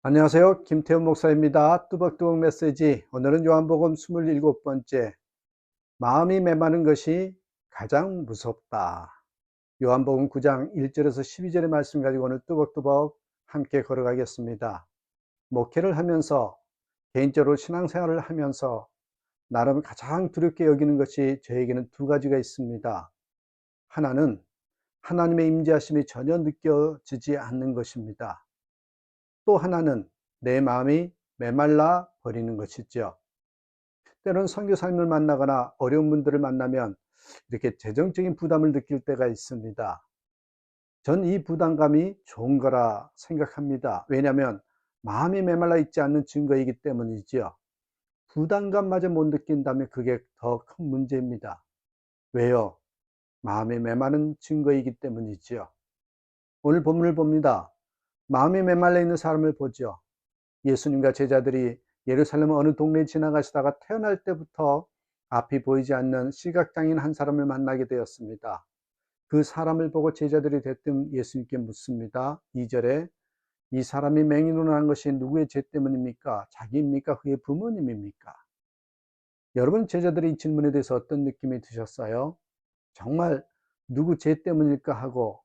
안녕하세요. 김태훈 목사입니다. 뚜벅뚜벅 메시지. 오늘은 요한복음 27번째. 마음이 메마른 것이 가장 무섭다. 요한복음 9장 1절에서 12절의 말씀 가지고 오늘 뚜벅뚜벅 함께 걸어가겠습니다. 목회를 하면서 개인적으로 신앙생활을 하면서 나름 가장 두렵게 여기는 것이 저에게는 두 가지가 있습니다. 하나는 하나님의 임재하심이 전혀 느껴지지 않는 것입니다. 또 하나는 내 마음이 메말라 버리는 것이죠. 때로는 선교사님을 만나거나 어려운 분들을 만나면 이렇게 재정적인 부담을 느낄 때가 있습니다. 전 이 부담감이 좋은 거라 생각합니다. 왜냐하면 마음이 메말라 있지 않는 증거이기 때문이지요. 부담감마저 못 느낀다면 그게 더 큰 문제입니다. 왜요? 마음이 메마른 증거이기 때문이지요. 오늘 본문을 봅니다. 마음이 메말라 있는 사람을 보죠. 예수님과 제자들이 예루살렘 어느 동네에 지나가시다가 태어날 때부터 앞이 보이지 않는 시각장애인 한 사람을 만나게 되었습니다. 그 사람을 보고 제자들이 대뜸 예수님께 묻습니다. 2절에 이 사람이 맹인으로 난 것이 누구의 죄 때문입니까? 자기입니까? 그의 부모님입니까? 여러분, 제자들이 이 질문에 대해서 어떤 느낌이 드셨어요? 정말 누구 죄 때문일까 하고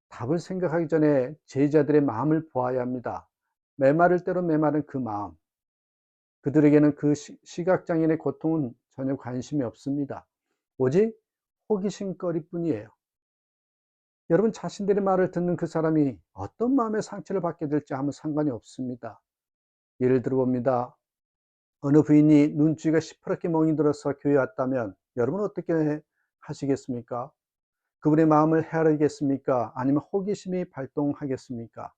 답을 생각하기 전에 제자들의 마음을 보아야 합니다. 메마를 대로 메마른 그 마음. 그들에게는 그 시각장애인의 고통은 전혀 관심이 없습니다. 오직 호기심거리 뿐이에요. 여러분, 자신들의 말을 듣는 그 사람이 어떤 마음의 상처를 받게 될지 아무 상관이 없습니다. 예를 들어 봅니다. 어느 부인이 눈주위가 시퍼렇게 멍이 들어서 교회에 왔다면 여러분 어떻게 하시겠습니까? 그분의 마음을 헤아리겠습니까? 아니면 호기심이 발동하겠습니까?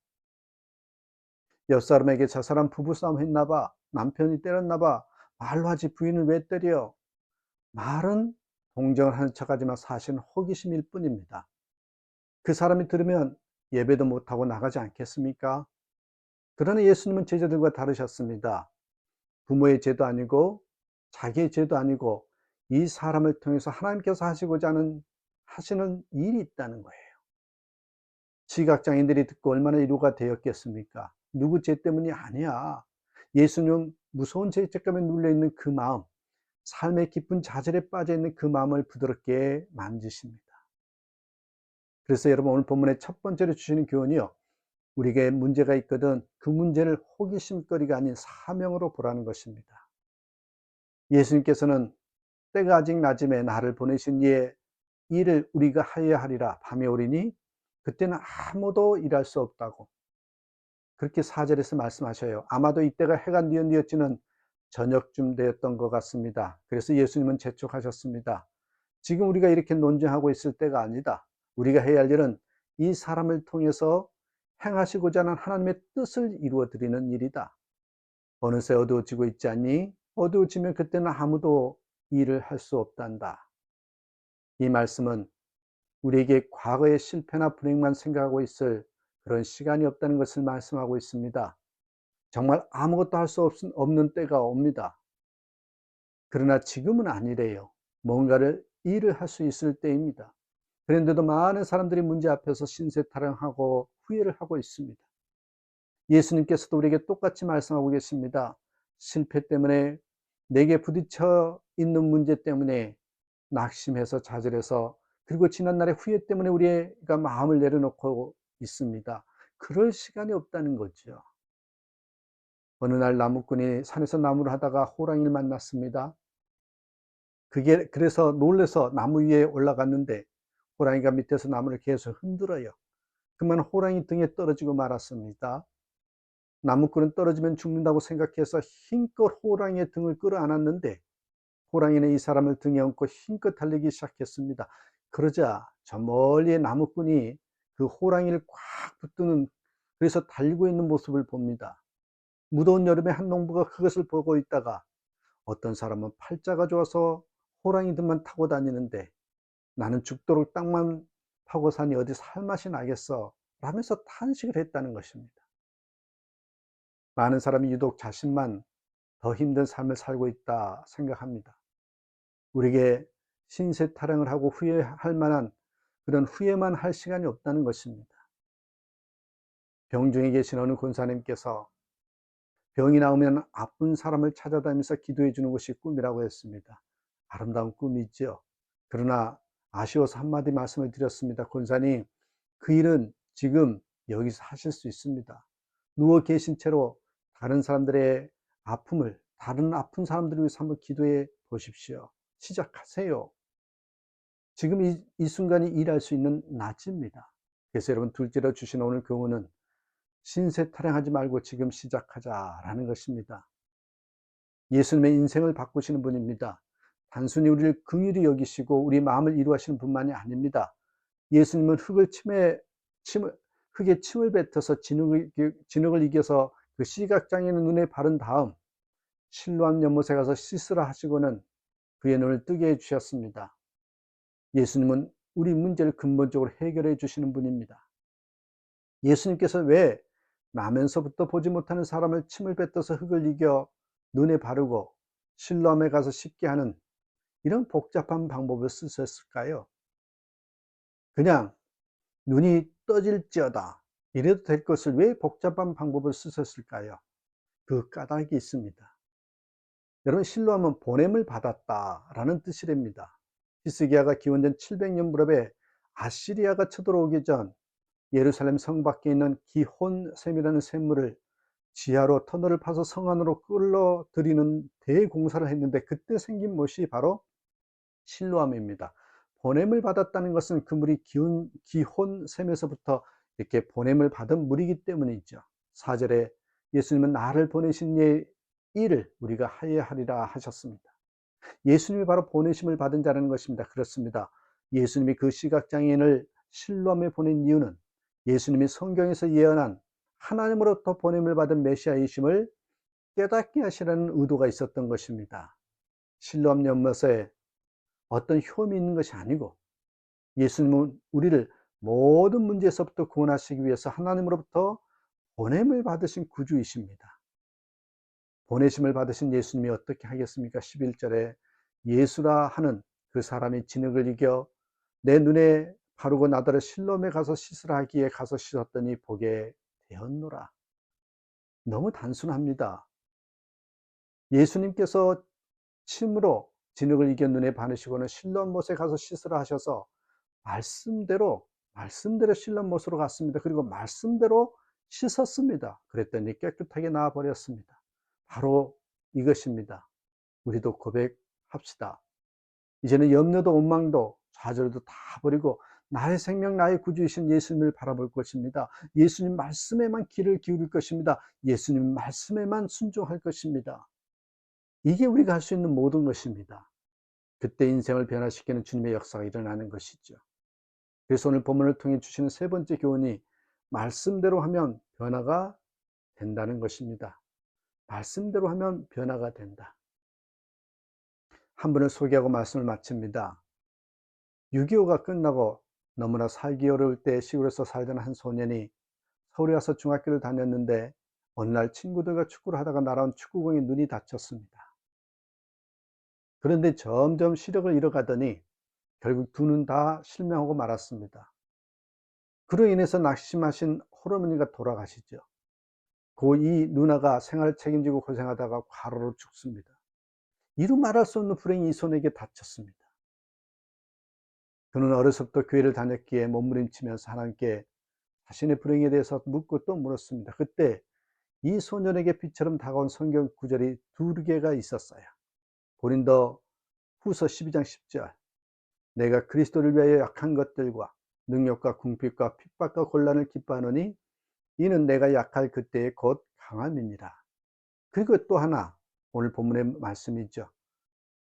옆 사람에게 저 사람 부부싸움 했나 봐. 남편이 때렸나 봐. 말로 하지 부인을 왜 때려? 말은 동정을 하는 척하지만 사실은 호기심일 뿐입니다. 그 사람이 들으면 예배도 못하고 나가지 않겠습니까? 그러나 예수님은 제자들과 다르셨습니다. 부모의 죄도 아니고 자기의 죄도 아니고 이 사람을 통해서 하나님께서 하시는 일이 있다는 거예요. 시각장애인들이 듣고 얼마나 위로가 되었겠습니까? 누구 죄 때문이 아니야. 예수님은 무서운 죄책감에 눌려있는 그 마음, 삶의 깊은 좌절에 빠져있는 그 마음을 부드럽게 만지십니다. 그래서 여러분, 오늘 본문의 첫 번째로 주시는 교훈이요, 우리에게 문제가 있거든 그 문제를 호기심거리가 아닌 사명으로 보라는 것입니다. 예수님께서는 때가 아직 낮음에 나를 보내신 이의 일을 우리가 하여야 하리라. 밤이 오리니 그때는 아무도 일할 수 없다고 그렇게 4절에서 말씀하셔요. 아마도 이때가 해가 뉘엿뉘엿지는 저녁쯤 되었던 것 같습니다. 그래서 예수님은 재촉하셨습니다. 지금 우리가 이렇게 논쟁하고 있을 때가 아니다. 우리가 해야 할 일은 이 사람을 통해서 행하시고자 하는 하나님의 뜻을 이루어 드리는 일이다. 어느새 어두워지고 있지 않니? 어두워지면 그때는 아무도 일을 할 수 없단다. 이 말씀은 우리에게 과거의 실패나 불행만 생각하고 있을 그런 시간이 없다는 것을 말씀하고 있습니다. 정말 아무것도 할 수 없는 때가 옵니다. 그러나 지금은 아니래요. 뭔가를 일을 할 수 있을 때입니다. 그런데도 많은 사람들이 문제 앞에서 신세타령하고 후회를 하고 있습니다. 예수님께서도 우리에게 똑같이 말씀하고 계십니다. 실패 때문에 내게 부딪혀 있는 문제 때문에 낙심해서 좌절해서 그리고 지난날의 후회 때문에 우리가 마음을 내려놓고 있습니다. 그럴 시간이 없다는 거죠. 어느 날 나무꾼이 산에서 나무를 하다가 호랑이를 만났습니다. 그래서 놀래서 나무 위에 올라갔는데 호랑이가 밑에서 나무를 계속 흔들어요. 그만 호랑이 등에 떨어지고 말았습니다. 나무꾼은 떨어지면 죽는다고 생각해서 힘껏 호랑이의 등을 끌어안았는데 호랑이는 이 사람을 등에 얹고 힘껏 달리기 시작했습니다. 그러자 저 멀리에 나무꾼이 그 호랑이를 꽉 붙드는, 그래서 달리고 있는 모습을 봅니다. 무더운 여름에 한 농부가 그것을 보고 있다가 어떤 사람은 팔자가 좋아서 호랑이 등만 타고 다니는데 나는 죽도록 땅만 파고 사니 어디 살맛이 나겠어 라면서 탄식을 했다는 것입니다. 많은 사람이 유독 자신만 더 힘든 삶을 살고 있다 생각합니다. 우리에게 신세 타령을 하고 후회할 만한 그런 후회만 할 시간이 없다는 것입니다. 병중에 계신 어느 권사님께서 병이 나오면 아픈 사람을 찾아다니면서 기도해 주는 것이 꿈이라고 했습니다. 아름다운 꿈이죠. 그러나 아쉬워서 한마디 말씀을 드렸습니다. 권사님, 그 일은 지금 여기서 하실 수 있습니다. 누워 계신 채로 다른 사람들의 아픔을, 다른 아픈 사람들을 위해서 한번 기도해 보십시오. 시작하세요. 지금 이 순간이 일할 수 있는 낮입니다. 그래서 여러분, 둘째로 주신 오늘 교훈은 신세 타령하지 말고 지금 시작하자라는 것입니다. 예수님의 인생을 바꾸시는 분입니다. 단순히 우리를 긍휼히 여기시고 우리 마음을 이루하시는 분만이 아닙니다. 예수님은 흙에 침을 뱉어서 진흙을 이겨서 그 시각장애인의 눈에 바른 다음 실로암 연못에 가서 씻으라 하시고는 그의 눈을 뜨게 해 주셨습니다. 예수님은 우리 문제를 근본적으로 해결해 주시는 분입니다. 예수님께서 왜 나면서부터 보지 못하는 사람을 침을 뱉어서 흙을 이겨 눈에 바르고 실로암에 가서 씻게 하는 이런 복잡한 방법을 쓰셨을까요? 그냥 눈이 떠질지어다 이래도 될 것을 왜 복잡한 방법을 쓰셨을까요? 그 까닭이 있습니다. 여러분, 실로암은 보냄을 받았다라는 뜻이랍니다. 히스기야가 기원전 700년 무렵에 아시리아가 쳐들어오기 전 예루살렘 성 밖에 있는 기혼샘이라는 샘물을 지하로 터널을 파서 성 안으로 끌어들이는 대공사를 했는데 그때 생긴 못이 바로 실로암입니다. 보냄을 받았다는 것은 그 물이 기혼샘에서부터 이렇게 보냄을 받은 물이기 때문이죠. 4절에 예수님은 나를 보내신 일을 우리가 하여하리라 하셨습니다. 예수님이 바로 보내심을 받은 자라는 것입니다. 그렇습니다. 예수님이 그 시각장애인을 실로암에 보낸 이유는 예수님이 성경에서 예언한 하나님으로부터 보냄을 받은 메시아이심을 깨닫게 하시라는 의도가 있었던 것입니다. 실로암 연못에 어떤 효험이 있는 것이 아니고 예수님은 우리를 모든 문제에서부터 구원하시기 위해서 하나님으로부터 보냄을 받으신 구주이십니다. 보내심을 받으신 예수님이 어떻게 하겠습니까? 11절에 예수라 하는 그 사람이 진흙을 이겨 내 눈에 바르고 나더러 실로암에 가서 씻으라 하기에 가서 씻었더니 보게 되었노라. 너무 단순합니다. 예수님께서 침으로 진흙을 이겨 눈에 바르시고는 실로암 못에 가서 씻으라 하셔서 말씀대로 실로암 못으로 갔습니다. 그리고 말씀대로 씻었습니다. 그랬더니 깨끗하게 나와 버렸습니다. 바로 이것입니다. 우리도 고백합시다. 이제는 염려도 원망도 좌절도 다 버리고 나의 생명 나의 구주이신 예수님을 바라볼 것입니다. 예수님 말씀에만 귀를 기울일 것입니다. 예수님 말씀에만 순종할 것입니다. 이게 우리가 할 수 있는 모든 것입니다. 그때 인생을 변화시키는 주님의 역사가 일어나는 것이죠. 그래서 오늘 본문을 통해 주시는 세 번째 교훈이 말씀대로 하면 변화가 된다는 것입니다. 말씀대로 하면 변화가 된다. 한 분을 소개하고 말씀을 마칩니다. 6.25가 끝나고 너무나 살기 어려울 때 시골에서 살던 한 소년이 서울에 와서 중학교를 다녔는데 어느 날 친구들과 축구를 하다가 날아온 축구공에 눈이 다쳤습니다. 그런데 점점 시력을 잃어가더니 결국 두 눈 다 실명하고 말았습니다. 그로 인해서 낙심하신 홀어머니가 돌아가시죠. 이 누나가 생활을 책임지고 고생하다가 과로로 죽습니다. 이루 말할 수 없는 불행이 이 손에게 닥쳤습니다. 그는 어려서부터 교회를 다녔기에 몸부림치면서 하나님께 자신의 불행에 대해서 묻고 또 물었습니다. 그때 이 소년에게 빛처럼 다가온 성경 구절이 두 개가 있었어요. 고린도 후서 12장 10절. 내가 그리스도를 위하여 약한 것들과 능력과 궁핍과 핍박과 곤란을 기뻐하노니 이는 내가 약할 그때의 곧 강함이니라. 그리고 또 하나, 오늘 본문의 말씀이죠.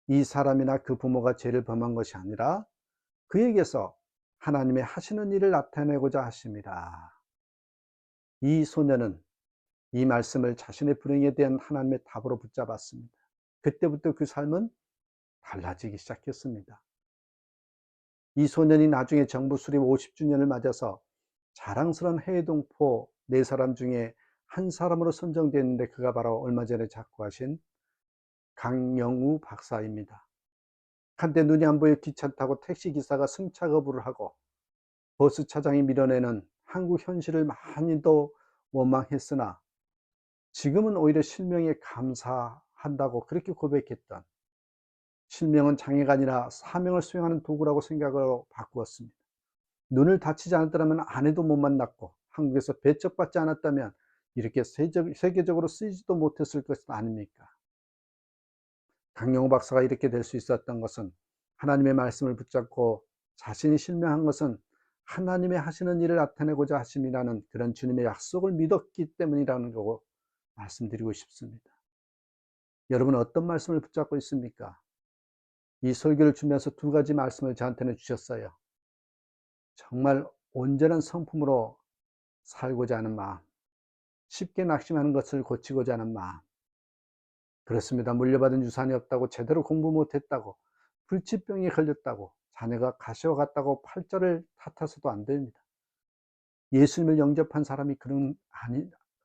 이 사람이나 그 부모가 죄를 범한 것이 아니라 그에게서 하나님의 하시는 일을 나타내고자 하심이라. 이 소년은 이 말씀을 자신의 불행에 대한 하나님의 답으로 붙잡았습니다. 그때부터 그 삶은 달라지기 시작했습니다. 이 소년이 나중에 정부 수립 50주년을 맞아서 자랑스러운 해외동포 4사람 중에 한 사람으로 선정됐는데 그가 바로 얼마 전에 작고하신 강영우 박사입니다. 한때 눈이 안 보여 기차 타고 택시기사가 승차 거부를 하고 버스 차장이 밀어내는 한국 현실을 많이도 원망했으나 지금은 오히려 실명에 감사한다고 그렇게 고백했던, 실명은 장애가 아니라 사명을 수행하는 도구라고 생각으로 바꾸었습니다. 눈을 다치지 않았더라면 아내도 못 만났고 한국에서 배척받지 않았다면 이렇게 세계적으로 쓰이지도 못했을 것 아닙니까? 강영호 박사가 이렇게 될 수 있었던 것은, 하나님의 말씀을 붙잡고 자신이 실명한 것은 하나님의 하시는 일을 나타내고자 하심이라는 그런 주님의 약속을 믿었기 때문이라는 거고 말씀드리고 싶습니다. 여러분은 어떤 말씀을 붙잡고 있습니까? 이 설교를 주면서 두 가지 말씀을 저한테는 주셨어요. 정말 온전한 성품으로 살고자 하는 마음, 쉽게 낙심하는 것을 고치고자 하는 마음. 그렇습니다. 물려받은 유산이 없다고, 제대로 공부 못했다고, 불치병에 걸렸다고, 자녀가 가시와 같다고 팔자를 탓해서도 안 됩니다. 예수님을 영접한 사람이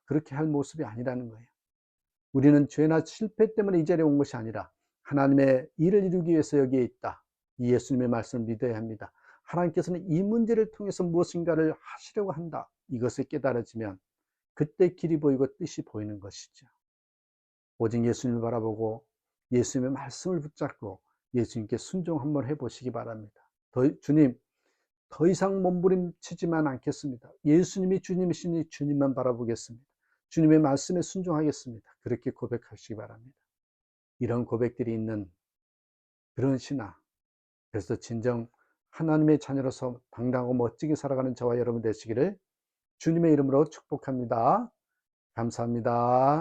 그렇게 할 모습이 아니라는 거예요. 우리는 죄나 실패 때문에 이 자리에 온 것이 아니라 하나님의 일을 이루기 위해서 여기에 있다. 이 예수님의 말씀을 믿어야 합니다. 하나님께서는 이 문제를 통해서 무엇인가를 하시려고 한다. 이것을 깨달아지면 그때 길이 보이고 뜻이 보이는 것이죠. 오직 예수님을 바라보고 예수님의 말씀을 붙잡고 예수님께 순종 한번 해보시기 바랍니다. 주님, 더 이상 몸부림치지만 않겠습니다. 예수님이 주님이시니 주님만 바라보겠습니다. 주님의 말씀에 순종하겠습니다. 그렇게 고백하시기 바랍니다. 이런 고백들이 있는 그런 신앙, 그래서 진정 하나님의 자녀로서 당당하고 멋지게 살아가는 저와 여러분 되시기를 주님의 이름으로 축복합니다. 감사합니다.